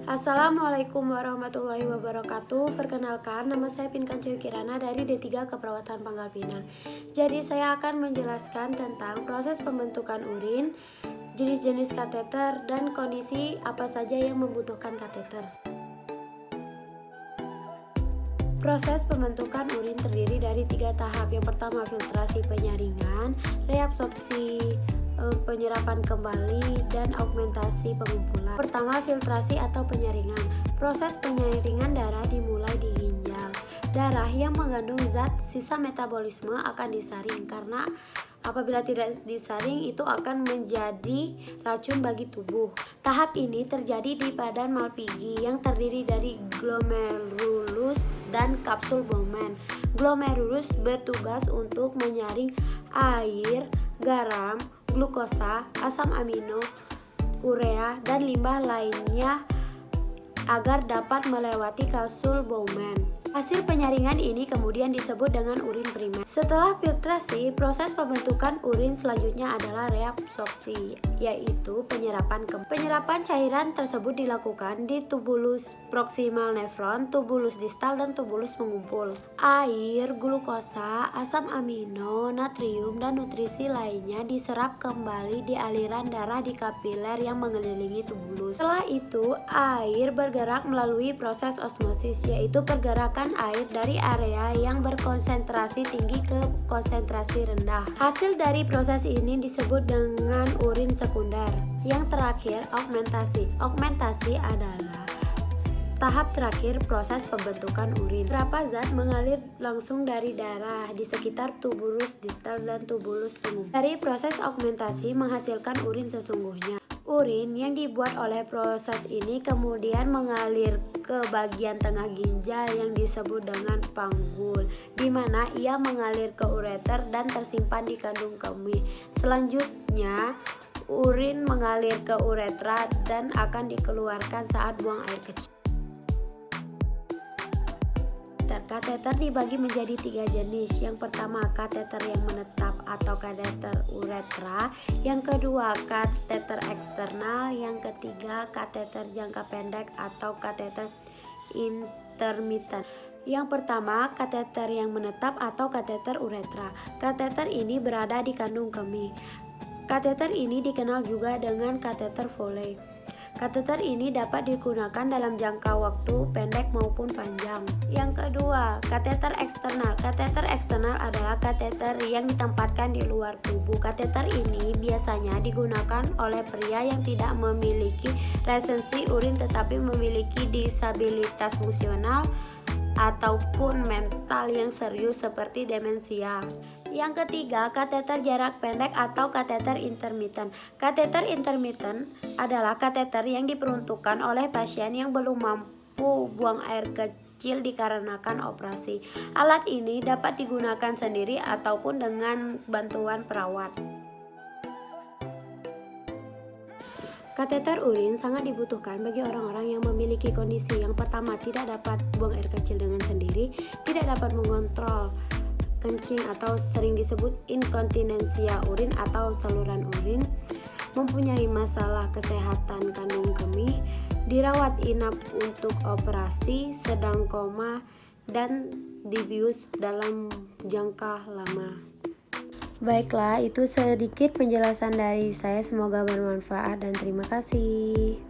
Assalamualaikum warahmatullahi wabarakatuh. Perkenalkan, nama saya Pinkan Coy Kirana dari D3 Keperawatan Pangkal Pinang. Jadi saya akan menjelaskan tentang proses pembentukan urin, jenis-jenis kateter, dan kondisi apa saja yang membutuhkan kateter. Proses pembentukan urin terdiri dari 3 tahap. Yang pertama, filtrasi penyaringan, reabsorpsi penyerapan kembali, dan augmentasi pengumpulan. Pertama, filtrasi atau penyaringan. Proses penyaringan darah dimulai di ginjal. Darah yang mengandung zat sisa metabolisme akan disaring karena apabila tidak disaring itu akan menjadi racun bagi tubuh. Tahap ini terjadi di badan Malpighi yang terdiri dari glomerulus dan kapsul Bowman. Glomerulus bertugas untuk menyaring air, garam, glukosa, asam amino, urea, dan limbah lainnya agar dapat melewati kapsul Bowman. Hasil penyaringan ini kemudian disebut dengan urin primer. Setelah filtrasi, proses pembentukan urin selanjutnya adalah reabsorpsi, yaitu penyerapan kembali. Penyerapan cairan tersebut dilakukan di tubulus proksimal nefron, tubulus distal, dan tubulus pengumpul. Air, glukosa, asam amino, natrium, dan nutrisi lainnya diserap kembali di aliran darah di kapiler yang mengelilingi tubulus. Setelah itu, air bergerak melalui proses osmosis, yaitu pergerakan air dari area yang berkonsentrasi tinggi ke konsentrasi rendah. Hasil dari proses ini disebut dengan urin sekunder. Yang terakhir, augmentasi. Augmentasi adalah tahap terakhir proses pembentukan urin. Beberapa zat mengalir langsung dari darah di sekitar tubulus distal dan tubulus pengumpul. Dari proses augmentasi menghasilkan urin sesungguhnya. Urin yang dibuat oleh proses ini kemudian mengalir ke bagian tengah ginjal yang disebut dengan panggul, di mana ia mengalir ke ureter dan tersimpan di kandung kemih. Selanjutnya, urin mengalir ke uretra dan akan dikeluarkan saat buang air kecil. Kateter dibagi menjadi 3 jenis. Yang pertama, kateter yang menetap atau kateter uretra. Yang kedua, kateter eksternal. Yang ketiga, kateter jangka pendek atau kateter intermittent. Yang pertama, kateter yang menetap atau kateter uretra. Kateter ini berada di kandung kemih. Kateter ini dikenal juga dengan kateter Foley. Kateter ini dapat digunakan dalam jangka waktu pendek maupun panjang. Yang kedua, kateter eksternal. Kateter eksternal adalah kateter yang ditempatkan di luar tubuh. Kateter ini biasanya digunakan oleh pria yang tidak memiliki resensi urin tetapi memiliki disabilitas fungsional ataupun mental yang serius seperti demensia. Yang ketiga, kateter jarak pendek atau kateter intermittent. Kateter intermittent adalah kateter yang diperuntukkan oleh pasien yang belum mampu buang air kecil dikarenakan operasi. Alat ini dapat digunakan sendiri ataupun dengan bantuan perawat. Kateter urin sangat dibutuhkan bagi orang-orang yang memiliki kondisi yang pertama tidak dapat buang air kecil dengan sendiri, tidak dapat mengontrol kencing atau sering disebut inkontinensia urin atau saluran urin, mempunyai masalah kesehatan kandung kemih, dirawat inap untuk operasi, sedang koma, dan dibius dalam jangka lama. Baiklah, itu sedikit penjelasan dari saya, semoga bermanfaat dan terima kasih.